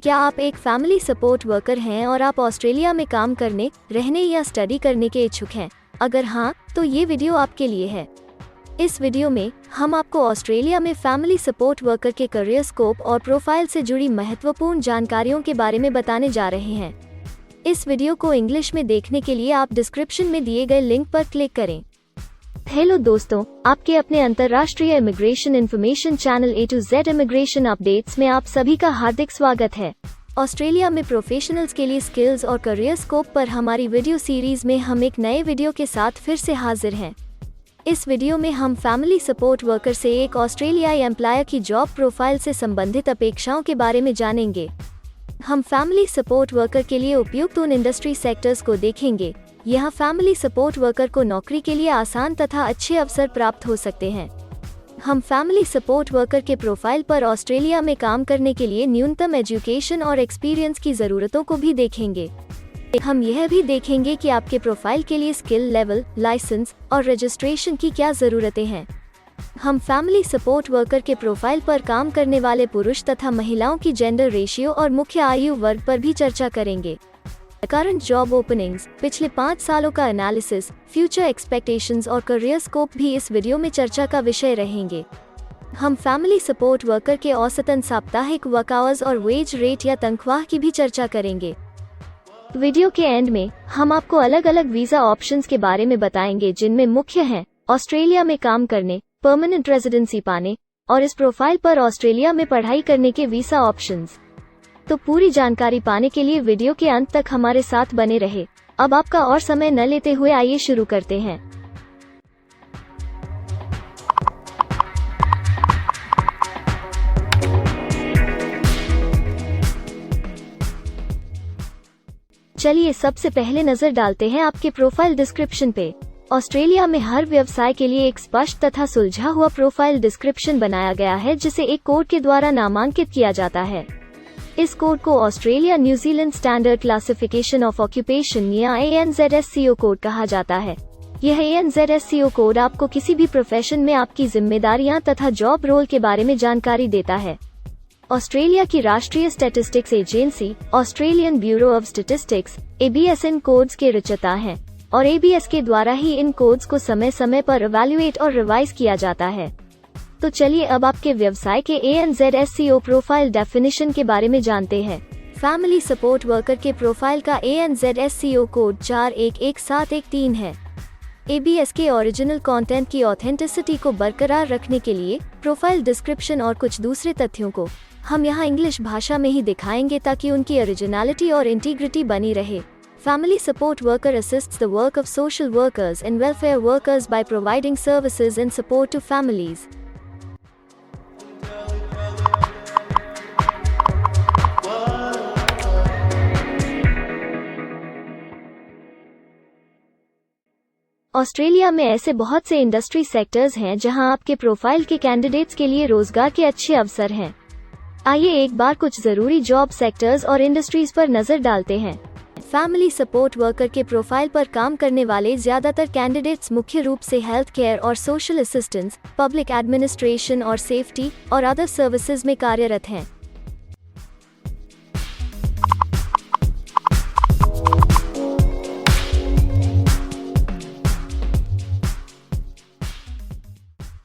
क्या आप एक फैमिली सपोर्ट वर्कर हैं और आप ऑस्ट्रेलिया में काम करने, रहने या स्टडी करने के इच्छुक हैं? अगर हाँ, तो ये वीडियो आपके लिए है। इस वीडियो में हम आपको ऑस्ट्रेलिया में फैमिली सपोर्ट वर्कर के करियर स्कोप और प्रोफाइल से जुड़ी महत्वपूर्ण जानकारियों के बारे में बताने जा रहे हैं। इस वीडियो को इंग्लिश में देखने के लिए आप डिस्क्रिप्शन में दिए गए लिंक पर क्लिक करें। हेलो दोस्तों, आपके अपने अंतर्राष्ट्रीय immigration information channel A to Z immigration updates में आप सभी का हार्दिक स्वागत है। ऑस्ट्रेलिया में प्रोफेशनल्स के लिए स्किल्स और करियर स्कोप पर हमारी वीडियो सीरीज में हम एक नए वीडियो के साथ फिर से हाजिर हैं। इस वीडियो में हम फैमिली सपोर्ट वर्कर से एक ऑस्ट्रेलियाई एम्प्लॉयर की जॉब प्रोफाइल से संबंधित अपेक्षाओं के बारे में जानेंगे। हम फैमिली सपोर्ट वर्कर के लिए उपयुक्त उन इंडस्ट्री सेक्टर्स को देखेंगे। यहाँ फैमिली सपोर्ट वर्कर को नौकरी के लिए आसान तथा अच्छे अवसर प्राप्त हो सकते हैं। हम फैमिली सपोर्ट वर्कर के प्रोफाइल पर ऑस्ट्रेलिया में काम करने के लिए न्यूनतम एजुकेशन और एक्सपीरियंस की ज़रूरतों को भी देखेंगे। हम यह भी देखेंगे कि आपके प्रोफाइल के लिए स्किल लेवल, लाइसेंस और रजिस्ट्रेशन की क्या ज़रूरतें हैं। हम फैमिली सपोर्ट वर्कर के प्रोफाइल पर काम करने वाले पुरुष तथा महिलाओं की जेंडर रेशियो और मुख्य आयु वर्ग पर भी चर्चा करेंगे। करंट जॉब ओपनिंग्स, पिछले 5 सालों का एनालिसिस, फ्यूचर एक्सपेक्टेशंस और करियर स्कोप भी इस वीडियो में चर्चा का विषय रहेंगे। हम फैमिली सपोर्ट वर्कर के औसतन साप्ताहिक वर्क आवर्स और वेज रेट या तनख्वाह की भी चर्चा करेंगे। वीडियो के एंड में हम आपको अलग अलग वीजा ऑप्शंस के बारे में बताएंगे, जिनमें मुख्य हैं ऑस्ट्रेलिया में काम करने, परमानेंट रेजिडेंसी पाने और इस प्रोफाइल पर ऑस्ट्रेलिया में पढ़ाई करने के वीजा ऑप्शंस। तो पूरी जानकारी पाने के लिए वीडियो के अंत तक हमारे साथ बने रहे। अब आपका और समय न लेते हुए आइए शुरू करते हैं। चलिए सबसे पहले नजर डालते हैं आपके प्रोफाइल डिस्क्रिप्शन पे। ऑस्ट्रेलिया में हर व्यवसाय के लिए एक स्पष्ट तथा सुलझा हुआ प्रोफाइल डिस्क्रिप्शन बनाया गया है, जिसे एक कोड के द्वारा नामांकित किया जाता है। इस कोड को Australia New Zealand standard classification of occupation या ANZSCO कोड कहा जाता है। यह ANZSCO कोड आपको किसी भी प्रोफेशन में आपकी जिम्मेदारियां तथा जॉब रोल के बारे में जानकारी देता है। ऑस्ट्रेलिया की राष्ट्रीय statistics agency Australian bureau of statistics ABS in codes के रचयिता हैं और ABS के द्वारा ही इन कोड्स को समय समय पर इवैल्यूएट और रिवाइज किया जाता है। तो चलिए अब आपके व्यवसाय के ANZSCO प्रोफाइल डेफिनेशन के बारे में जानते हैं। फैमिली सपोर्ट वर्कर के प्रोफाइल का ANZSCO कोड 411713 है। ABS के ओरिजिनल कंटेंट की ऑथेंटिसिटी को बरकरार रखने के लिए प्रोफाइल डिस्क्रिप्शन और कुछ दूसरे तथ्यों को हम यहाँ इंग्लिश भाषा में ही दिखाएंगे, ताकि उनकी ओरिजिनलिटी और इंटीग्रिटी बनी रहे। Family support worker assists the work of social workers and welfare workers by providing services and support to families. Australia में ऐसे बहुत से इंडस्ट्री सेक्टर्स हैं जहां आपके प्रोफाइल के कैंडिडेट्स के लिए रोजगार के अच्छे अवसर हैं। आइए एक बार कुछ जरूरी जॉब सेक्टर्स और इंडस्ट्रीज पर नजर डालते हैं। फैमिली सपोर्ट वर्कर के प्रोफाइल पर काम करने वाले ज्यादातर कैंडिडेट्स मुख्य रूप से हेल्थ केयर और सोशल असिस्टेंस, पब्लिक एडमिनिस्ट्रेशन और सेफ्टी और अदर सर्विसेज में कार्यरत हैं।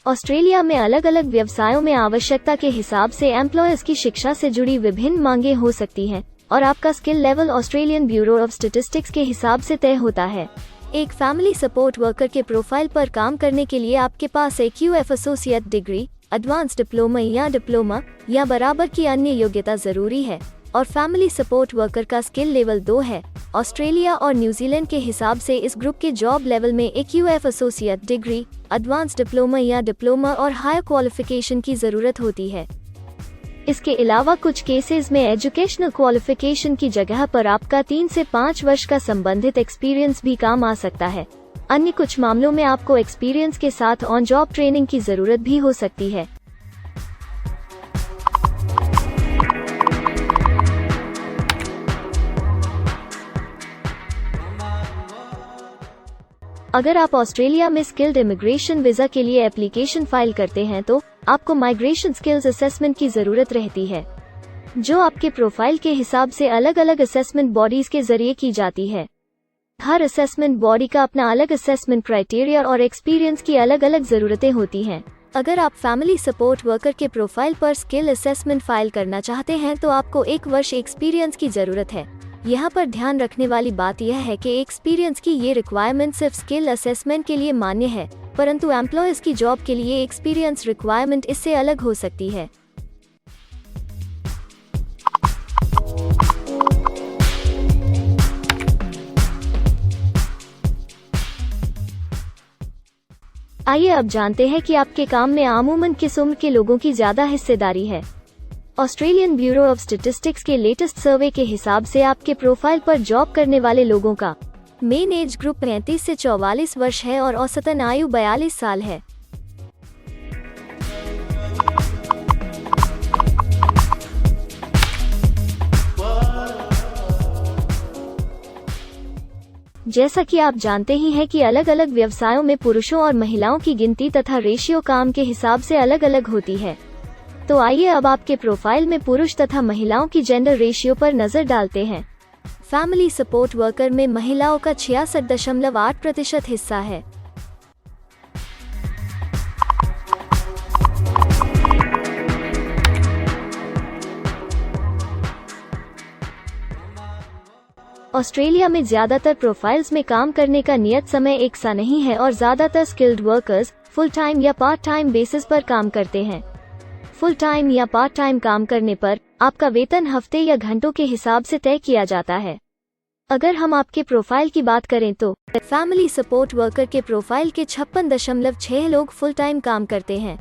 ऑस्ट्रेलिया में अलग अलग व्यवसायों में आवश्यकता के हिसाब से एम्प्लॉयर्स की शिक्षा से जुड़ी विभिन्न मांगें हो सकती हैं और आपका skill level Australian bureau of statistics के हिसाब से तय होता है। एक फैमिली सपोर्ट वर्कर के प्रोफाइल पर काम करने के लिए आपके पास एक QF associate degree, advance diploma या बराबर की अन्य योग्यता जरूरी है और फैमिली सपोर्ट वर्कर का स्किल लेवल 2 है। ऑस्ट्रेलिया और न्यूजीलैंड के हिसाब से इस ग्रुप के जॉब लेवल में एक QF associate degree, advance diploma और हायर क्वालिफिकेशन की जरूरत होती है। इसके अलावा कुछ केसेस में एजुकेशनल क्वालिफिकेशन की जगह पर आपका 3 से 5 वर्ष का संबंधित एक्सपीरियंस भी काम आ सकता है। अन्य कुछ मामलों में आपको एक्सपीरियंस के साथ ऑन जॉब ट्रेनिंग की जरूरत भी हो सकती है। अगर आप ऑस्ट्रेलिया में स्किल्ड इमिग्रेशन वीजा के लिए एप्लीकेशन फाइल करते हैं तो आपको माइग्रेशन स्किल्स असेसमेंट की जरूरत रहती है। जो आपके प्रोफाइल के हिसाब से अलग अलग असेसमेंट बॉडीज के जरिए की जाती है। हर असेसमेंट बॉडी का अपना अलग असेसमेंट क्राइटेरिया और एक्सपीरियंस की अलग अलग ज़रूरतें होती हैं। अगर आप फैमिली सपोर्ट वर्कर के प्रोफाइल पर स्किल असेसमेंट फाइल करना चाहते हैं तो आपको 1 वर्ष एक्सपीरियंस की ज़रूरत है। यहाँ पर ध्यान रखने वाली बात यह है कि एक्सपीरियंस की ये रिक्वायरमेंट सिर्फ स्किल असेसमेंट के लिए मान्य है, परंतु एम्प्लॉयर्स की जॉब के लिए एक्सपीरियंस रिक्वायरमेंट इससे अलग हो सकती है। आइए अब जानते हैं कि आपके काम में आमूमन किस उम्र के लोगों की ज्यादा हिस्सेदारी है। ऑस्ट्रेलियन ब्यूरो ऑफ स्टैटिस्टिक्स के लेटेस्ट सर्वे के हिसाब से आपके प्रोफाइल पर जॉब करने वाले लोगों का मेन एज ग्रुप 35 से 44 वर्ष है और औसतन आयु 42 साल है। जैसा कि आप जानते ही हैं कि अलग अलग व्यवसायों में पुरुषों और महिलाओं की गिनती तथा रेशियो काम के हिसाब से अलग अलग होती है। तो आइए अब आपके प्रोफाइल में पुरुष तथा महिलाओं की जेंडर रेशियो पर नजर डालते हैं। फैमिली सपोर्ट वर्कर में महिलाओं का 66.8% हिस्सा है। ऑस्ट्रेलिया में ज्यादातर प्रोफाइल्स में काम करने का नियत समय एक सा नहीं है और ज्यादातर स्किल्ड वर्कर्स फुल टाइम या पार्ट टाइम बेसिस पर काम करते हैं। फुल टाइम या पार्ट टाइम काम करने पर आपका वेतन हफ्ते या घंटों के हिसाब से तय किया जाता है। अगर हम आपके प्रोफाइल की बात करें तो फैमिली सपोर्ट वर्कर के प्रोफाइल के 56.6 लोग फुल टाइम काम करते हैं।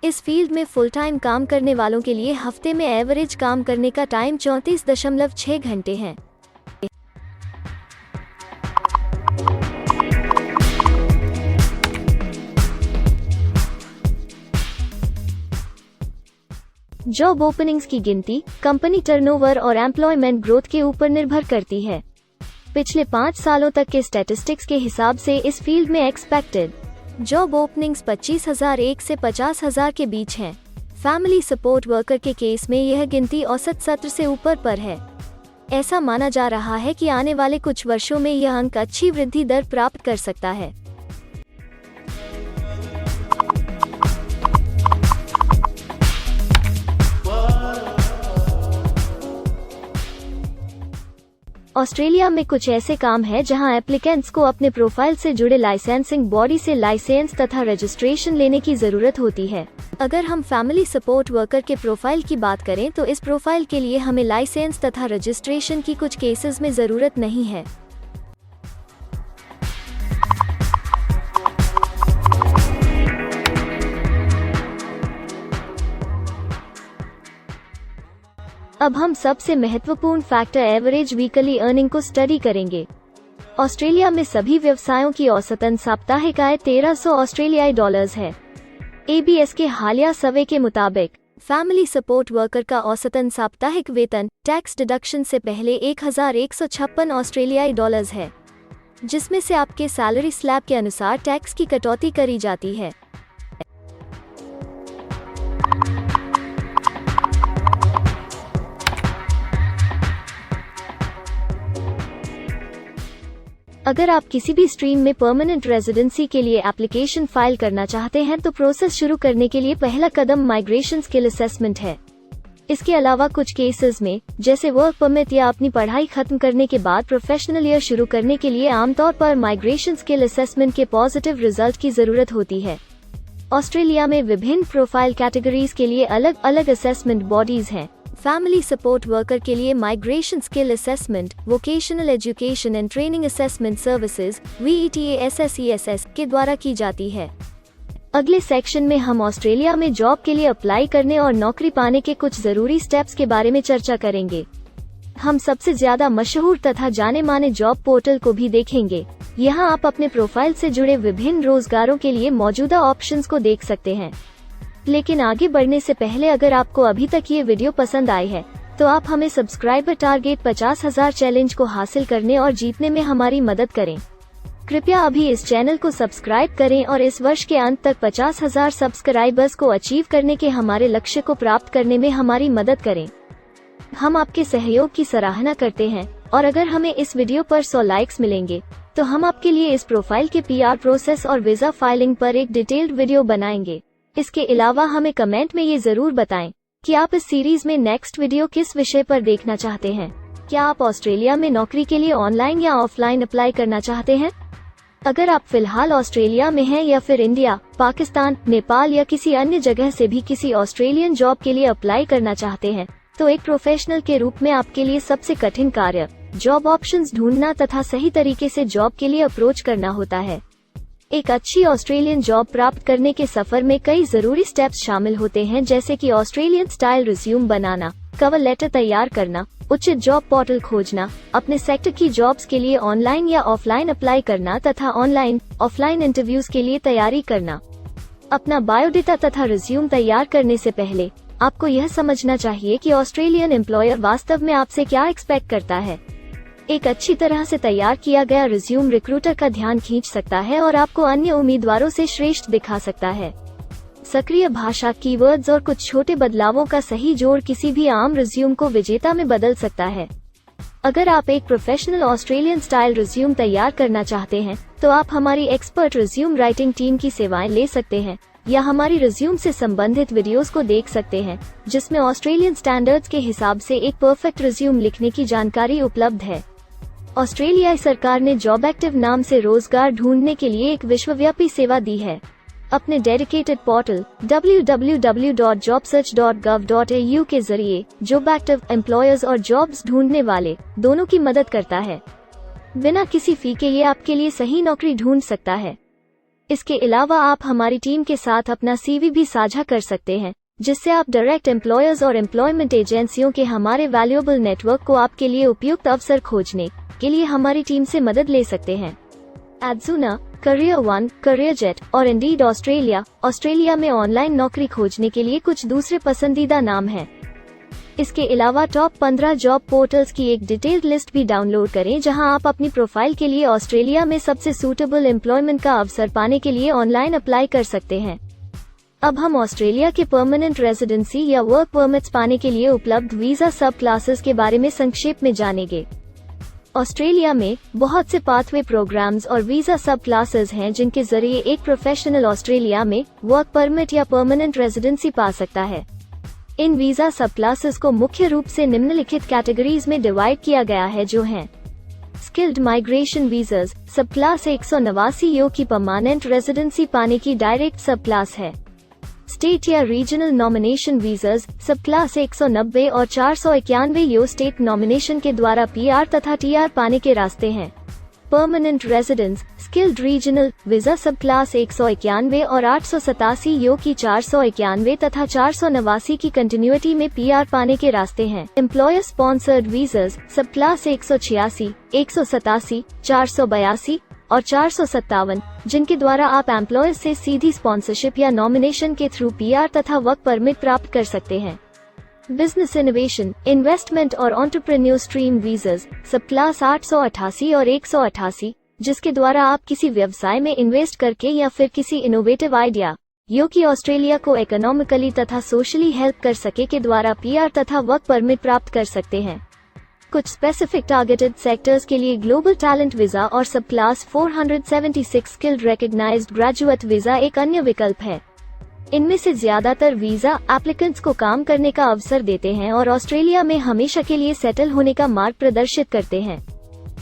इस फील्ड में फुल टाइम काम करने वालों के लिए हफ्ते में एवरेज काम करने का टाइम 34.6 घंटे है। जॉब ओपनिंग्स की गिनती कंपनी टर्नओवर और एम्प्लॉयमेंट ग्रोथ के ऊपर निर्भर करती है। पिछले 5 सालों तक के स्टैटिस्टिक्स के हिसाब से इस फील्ड में एक्सपेक्टेड जॉब ओपनिंग्स 25,001 से 50,000 के बीच हैं। फैमिली सपोर्ट वर्कर के केस में यह गिनती औसत सत्र से ऊपर पर है। ऐसा माना जा रहा है कि आने वाले कुछ वर्षों में यह अंक अच्छी वृद्धि दर प्राप्त कर सकता है। ऑस्ट्रेलिया में कुछ ऐसे काम हैं जहां एप्लीकेंट्स को अपने प्रोफाइल से जुड़े लाइसेंसिंग बॉडी से लाइसेंस तथा रजिस्ट्रेशन लेने की जरूरत होती है। अगर हम फैमिली सपोर्ट वर्कर के प्रोफाइल की बात करें तो इस प्रोफाइल के लिए हमें लाइसेंस तथा रजिस्ट्रेशन की कुछ केसेस में जरूरत नहीं है। अब हम सबसे महत्वपूर्ण फैक्टर एवरेज वीकली अर्निंग को स्टडी करेंगे। ऑस्ट्रेलिया में सभी व्यवसायों की औसतन साप्ताहिक आय 1300 ऑस्ट्रेलियाई डॉलर्स है। ABS के हालिया सर्वे के मुताबिक फैमिली सपोर्ट वर्कर का औसतन साप्ताहिक वेतन टैक्स डिडक्शन से पहले 1156 ऑस्ट्रेलियाई डॉलर्स है, जिसमें से आपके सैलरी स्लैब के अनुसार टैक्स की कटौती करी जाती है। अगर आप किसी भी स्ट्रीम में परमानेंट रेजिडेंसी के लिए एप्लीकेशन फाइल करना चाहते हैं तो प्रोसेस शुरू करने के लिए पहला कदम माइग्रेशन स्किल असेसमेंट है। इसके अलावा कुछ केसेस में जैसे वर्क परमिट या अपनी पढ़ाई खत्म करने के बाद प्रोफेशनल ईयर शुरू करने के लिए आमतौर पर माइग्रेशन स्किल असेसमेंट के पॉजिटिव रिजल्ट की जरूरत होती है। ऑस्ट्रेलिया में विभिन्न प्रोफाइल कैटेगरीज के लिए अलग अलग असेसमेंट बॉडीज हैं। फैमिली सपोर्ट वर्कर के लिए migration skill assessment vocational education and training assessment services VETA-SSESS के द्वारा की जाती है। अगले सेक्शन में हम ऑस्ट्रेलिया में जॉब के लिए अप्लाई करने और नौकरी पाने के कुछ जरूरी स्टेप्स के बारे में चर्चा करेंगे। हम सबसे ज्यादा मशहूर तथा जाने माने जॉब पोर्टल को भी देखेंगे। यहाँ आप अपने प्रोफाइल से जुड़े विभिन्न रोजगारों के लिए मौजूदा ऑप्शंस को देख सकते हैं। लेकिन आगे बढ़ने से पहले अगर आपको अभी तक ये वीडियो पसंद आई है तो आप हमें सब्सक्राइबर टारगेट 50,000 चैलेंज को हासिल करने और जीतने में हमारी मदद करें। कृपया अभी इस चैनल को सब्सक्राइब करें और इस वर्ष के अंत तक 50,000 सब्सक्राइबर्स को अचीव करने के हमारे लक्ष्य को प्राप्त करने में हमारी मदद करें। हम आपके सहयोग की सराहना करते हैं और अगर हमें इस वीडियो पर 100 लाइक्स मिलेंगे तो हम आपके लिए इस प्रोफाइल के PR प्रोसेस और वीजा फाइलिंग पर एक डिटेल्ड वीडियो बनाएंगे। इसके अलावा हमें कमेंट में ये जरूर बताएं कि आप इस सीरीज में नेक्स्ट वीडियो किस विषय पर देखना चाहते हैं। क्या आप ऑस्ट्रेलिया में नौकरी के लिए ऑनलाइन या ऑफलाइन अप्लाई करना चाहते हैं? अगर आप फिलहाल ऑस्ट्रेलिया में हैं या फिर इंडिया, पाकिस्तान, नेपाल या किसी अन्य जगह से भी किसी ऑस्ट्रेलियन जॉब के लिए अप्लाई करना चाहते हैं, तो एक प्रोफेशनल के रूप में आपके लिए सबसे कठिन कार्य जॉब ऑप्शंस ढूंढना तथा सही तरीके से जॉब के लिए अप्रोच करना होता है। एक अच्छी ऑस्ट्रेलियन जॉब प्राप्त करने के सफर में कई जरूरी स्टेप्स शामिल होते हैं, जैसे कि ऑस्ट्रेलियन स्टाइल रिज्यूम बनाना, कवर लेटर तैयार करना, उचित जॉब पोर्टल खोजना, अपने सेक्टर की जॉब्स के लिए ऑनलाइन या ऑफलाइन अप्लाई करना तथा ऑनलाइन ऑफलाइन इंटरव्यूज के लिए तैयारी करना। अपना बायोडेटा तथा रिज्यूम तैयार करने से पहले आपको यह समझना चाहिए कि ऑस्ट्रेलियन एम्प्लॉयर वास्तव में आपसे क्या एक्सपेक्ट करता है। एक अच्छी तरह से तैयार किया गया रिज्यूम रिक्रूटर का ध्यान खींच सकता है और आपको अन्य उम्मीदवारों से श्रेष्ठ दिखा सकता है। सक्रिय भाषा, कीवर्ड्स और कुछ छोटे बदलावों का सही जोड़ किसी भी आम रिज्यूम को विजेता में बदल सकता है। अगर आप एक प्रोफेशनल ऑस्ट्रेलियन स्टाइल रिज्यूम तैयार करना चाहते हैं, तो आप हमारी एक्सपर्ट रिज्यूम राइटिंग टीम की सेवाएं ले सकते हैं या हमारी रिज्यूम से संबंधित वीडियोस को देख सकते हैं, जिसमें ऑस्ट्रेलियन स्टैंडर्ड्स के हिसाब से एक परफेक्ट रिज्यूम लिखने की जानकारी उपलब्ध है। ऑस्ट्रेलियाई सरकार ने जॉब एक्टिव नाम से रोजगार ढूंढने के लिए एक विश्वव्यापी सेवा दी है। अपने डेडिकेटेड पोर्टल www.jobsearch.gov.au के जरिए जॉब एक्टिव एम्प्लॉयर्स और जॉब्स ढूंढने वाले दोनों की मदद करता है। बिना किसी फी के ये आपके लिए सही नौकरी ढूंढ सकता है। इसके अलावा आप हमारी टीम के साथ अपना CV भी साझा कर सकते हैं, जिससे आप डायरेक्ट एम्प्लॉयर्स और एम्प्लॉयमेंट एजेंसियों के हमारे वैल्यूएबल नेटवर्क को आपके लिए उपयुक्त अवसर खोजने के लिए हमारी टीम से मदद ले सकते हैं। एडजुना, करियर वन, करियरजेट और इंडीड ऑस्ट्रेलिया में ऑनलाइन नौकरी खोजने के लिए कुछ दूसरे पसंदीदा नाम हैं। इसके अलावा टॉप 15 जॉब पोर्टल्स की एक डिटेल्ड लिस्ट भी डाउनलोड करें, जहां आप अपनी प्रोफाइल के लिए ऑस्ट्रेलिया में सबसे सूटेबल एम्प्लॉयमेंट का अवसर पाने के लिए ऑनलाइन अप्लाई कर सकते हैं। अब हम ऑस्ट्रेलिया के परमानेंट रेजिडेंसी या वर्क परमिट्स पाने के लिए उपलब्ध वीजा सब क्लासेस के बारे में संक्षेप में जानेंगे। ऑस्ट्रेलिया में बहुत से पाथवे प्रोग्राम्स और वीजा सब क्लासेस हैं, जिनके जरिए एक प्रोफेशनल ऑस्ट्रेलिया में वर्क परमिट या परमानेंट रेजिडेंसी पा सकता है। इन वीजा सब क्लासेस को मुख्य रूप से निम्नलिखित कैटेगरीज में डिवाइड किया गया है, जो हैं स्किल्ड माइग्रेशन वीजास सब क्लास 189 यो की परमानेंट रेजिडेंसी पाने की डायरेक्ट सब क्लास है। स्टेट या रीजनल नॉमिनेशन वीजास सब क्लास 190 और 491 यो स्टेट नॉमिनेशन के द्वारा PR तथा TR पाने के रास्ते हैं। Permanent residence skilled regional visa सब क्लास 191 और 887 यो की 491 तथा 489 की कंटिन्यूटी में PR पाने के रास्ते हैं। एम्प्लॉयर स्पॉन्सर्ड वीजास सब क्लास 186, 187, 482 और 457, जिनके द्वारा आप एम्प्लॉयर से सीधी स्पॉन्सरशिप या नॉमिनेशन के थ्रू PR तथा वर्क परमिट प्राप्त कर सकते हैं। बिजनेस इनोवेशन, इन्वेस्टमेंट और एंटरप्रेन्योर स्ट्रीम वीजास सब क्लास 888 और 188, जिसके द्वारा आप किसी व्यवसाय में इन्वेस्ट करके या फिर किसी इनोवेटिव आइडिया यो कि ऑस्ट्रेलिया को इकोनॉमिकली तथा सोशली हेल्प कर सके के द्वारा PR तथा वर्क परमिट प्राप्त कर सकते हैं। कुछ स्पेसिफिक टारगेटेड सेक्टर्स के लिए ग्लोबल टैलेंट वीजा और सब class 476 skilled recognised graduate visa एक अन्य विकल्प है। इनमें से ज्यादातर वीजा एप्लीकेंट्स को काम करने का अवसर देते हैं और ऑस्ट्रेलिया में हमेशा के लिए सेटल होने का मार्ग प्रदर्शित करते हैं।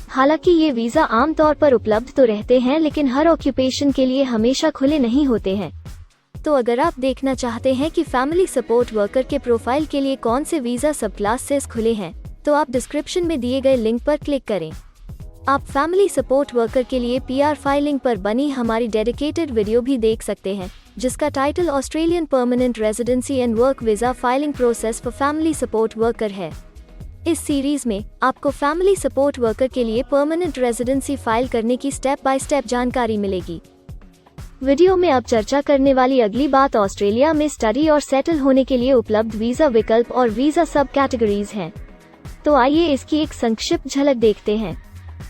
हालांकि ये वीजा आमतौर पर उपलब्ध तो रहते हैं, लेकिन हर ऑक्यूपेशन के लिए हमेशा खुले नहीं होते हैं। तो अगर आप देखना चाहते हैं कि फैमिली सपोर्ट वर्कर के प्रोफाइल के लिए कौन से वीजा सब क्लासेस खुले हैं, तो आप डिस्क्रिप्शन में दिए गए लिंक पर क्लिक करें। आप फैमिली सपोर्ट वर्कर के लिए PR फाइलिंग पर बनी हमारी डेडिकेटेड वीडियो भी देख सकते हैं, जिसका title Australian permanent residency and work visa filing process for family support worker है। इस सीरीज में आपको फैमिली सपोर्ट वर्कर के लिए परमानेंट रेजिडेंसी फाइल करने की स्टेप बाय स्टेप जानकारी मिलेगी। वीडियो में अब चर्चा करने वाली अगली बात ऑस्ट्रेलिया में स्टडी और सेटल होने के लिए उपलब्ध वीजा विकल्प और वीजा सब कैटेगरीज हैं। तो आइए इसकी एक संक्षिप्त झलक देखते हैं।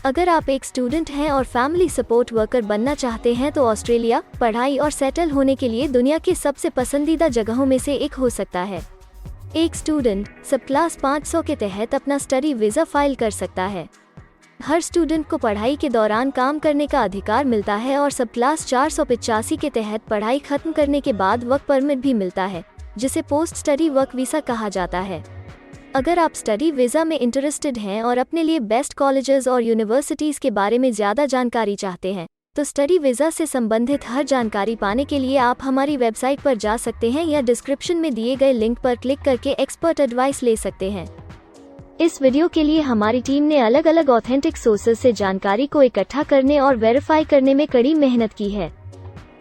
अगर आप एक स्टूडेंट हैं और फैमिली सपोर्ट वर्कर बनना चाहते हैं, तो ऑस्ट्रेलिया पढ़ाई और सेटल होने के लिए दुनिया के सबसे पसंदीदा जगहों में से एक हो सकता है। एक स्टूडेंट सब क्लास 500 के तहत अपना स्टडी वीज़ा फाइल कर सकता है। हर स्टूडेंट को पढ़ाई के दौरान काम करने का अधिकार मिलता है और सब क्लास 485 के तहत पढ़ाई खत्म करने के बाद वर्क परमिट भी मिलता है, जिसे पोस्ट स्टडी वर्क वीज़ा कहा जाता है। अगर आप स्टडी वीज़ा में इंटरेस्टेड हैं और अपने लिए बेस्ट कॉलेजेस और यूनिवर्सिटीज़ के बारे में ज़्यादा जानकारी चाहते हैं, तो स्टडी वीज़ा से संबंधित हर जानकारी पाने के लिए आप हमारी वेबसाइट पर जा सकते हैं या डिस्क्रिप्शन में दिए गए लिंक पर क्लिक करके एक्सपर्ट एडवाइस ले सकते हैं। इस वीडियो के लिए हमारी टीम ने अलग अलग ऑथेंटिक सोर्सेज से जानकारी को इकट्ठा करने और वेरीफाई करने में कड़ी मेहनत की है।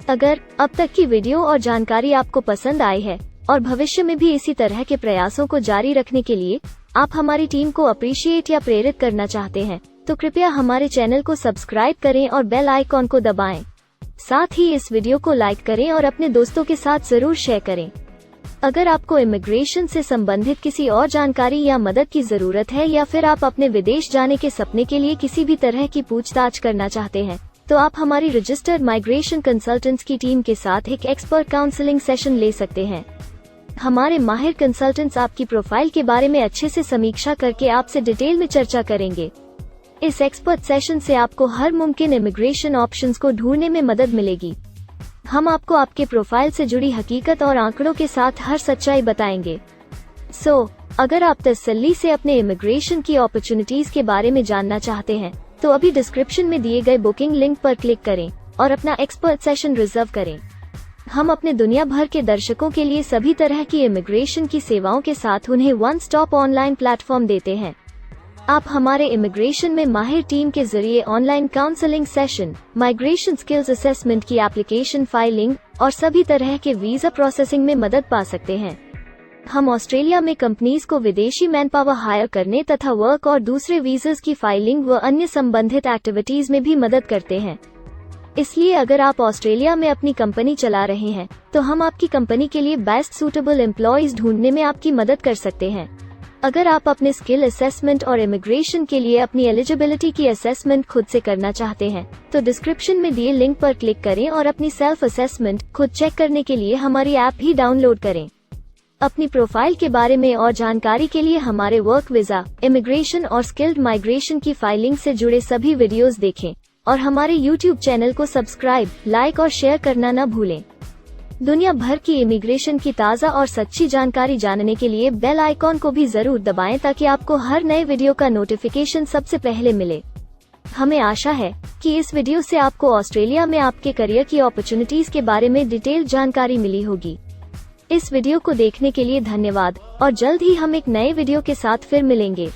अगर अब तक की वीडियो और जानकारी आपको पसंद आई है और भविष्य में भी इसी तरह के प्रयासों को जारी रखने के लिए आप हमारी टीम को अप्रिशिएट या प्रेरित करना चाहते हैं, तो कृपया हमारे चैनल को सब्सक्राइब करें और बेल आइकॉन को दबाएं। साथ ही इस वीडियो को लाइक करें और अपने दोस्तों के साथ जरूर शेयर करें। अगर आपको इमिग्रेशन से संबंधित किसी और जानकारी या मदद की जरूरत है या फिर आप अपने विदेश जाने के सपने के लिए किसी भी तरह की पूछताछ करना चाहते हैं, तो आप हमारी रजिस्टर्ड माइग्रेशन कंसल्टेंट्स की टीम के साथ एक एक्सपर्ट काउंसलिंग सेशन ले सकते हैं। हमारे माहिर कंसल्टेंट्स आपकी प्रोफाइल के बारे में अच्छे से समीक्षा करके आपसे डिटेल में चर्चा करेंगे। इस एक्सपर्ट सेशन से आपको हर मुमकिन इमिग्रेशन ऑप्शंस को ढूंढने में मदद मिलेगी। हम आपको आपके प्रोफाइल से जुड़ी हकीकत और आंकड़ों के साथ हर सच्चाई बताएंगे। अगर आप तसल्ली से अपने इमिग्रेशन की अपॉर्चुनिटीज के बारे में जानना चाहते हैं, तो अभी डिस्क्रिप्शन में दिए गए बुकिंग लिंक पर क्लिक करें और अपना एक्सपर्ट सेशन रिजर्व करें। हम अपने दुनिया भर के दर्शकों के लिए सभी तरह की इमिग्रेशन की सेवाओं के साथ उन्हें वन स्टॉप ऑनलाइन प्लेटफॉर्म देते हैं। आप हमारे इमिग्रेशन में माहिर टीम के जरिए online counselling session, migration skills assessment की एप्लीकेशन फाइलिंग और सभी तरह के वीजा प्रोसेसिंग में मदद पा सकते हैं। हम ऑस्ट्रेलिया में कंपनीज को विदेशी मैन पावर हायर करने तथा वर्क और दूसरे वीजास की फाइलिंग व अन्य संबंधित एक्टिविटीज में भी मदद करते हैं। इसलिए अगर आप ऑस्ट्रेलिया में अपनी कंपनी चला रहे हैं, तो हम आपकी कंपनी के लिए बेस्ट सूटेबल एम्प्लॉयज ढूंढने में आपकी मदद कर सकते हैं। अगर आप अपने स्किल असेसमेंट और इमिग्रेशन के लिए अपनी एलिजिबिलिटी की असेसमेंट खुद से करना चाहते हैं, तो डिस्क्रिप्शन में दिए लिंक पर क्लिक करें और अपनी सेल्फ असेसमेंट खुद चेक करने के लिए हमारी ऐप भी डाउनलोड करें। अपनी प्रोफाइल के बारे में और जानकारी के लिए हमारे वर्क वीजा, इमिग्रेशन और स्किल्ड माइग्रेशन की फाइलिंग से जुड़े सभी वीडियोस देखें और हमारे YouTube चैनल को सब्सक्राइब, लाइक और शेयर करना न भूलें। दुनिया भर की इमिग्रेशन की ताज़ा और सच्ची जानकारी जानने के लिए बेल आइकॉन को भी जरूर दबाएं ताकि आपको हर नए वीडियो का नोटिफिकेशन सबसे पहले मिले। हमें आशा है कि इस वीडियो से आपको ऑस्ट्रेलिया में आपके करियर की अपॉर्चुनिटीज के बारे में डिटेल जानकारी मिली होगी। इस वीडियो को देखने के लिए धन्यवाद और जल्द ही हम एक नए वीडियो के साथ फिर मिलेंगे।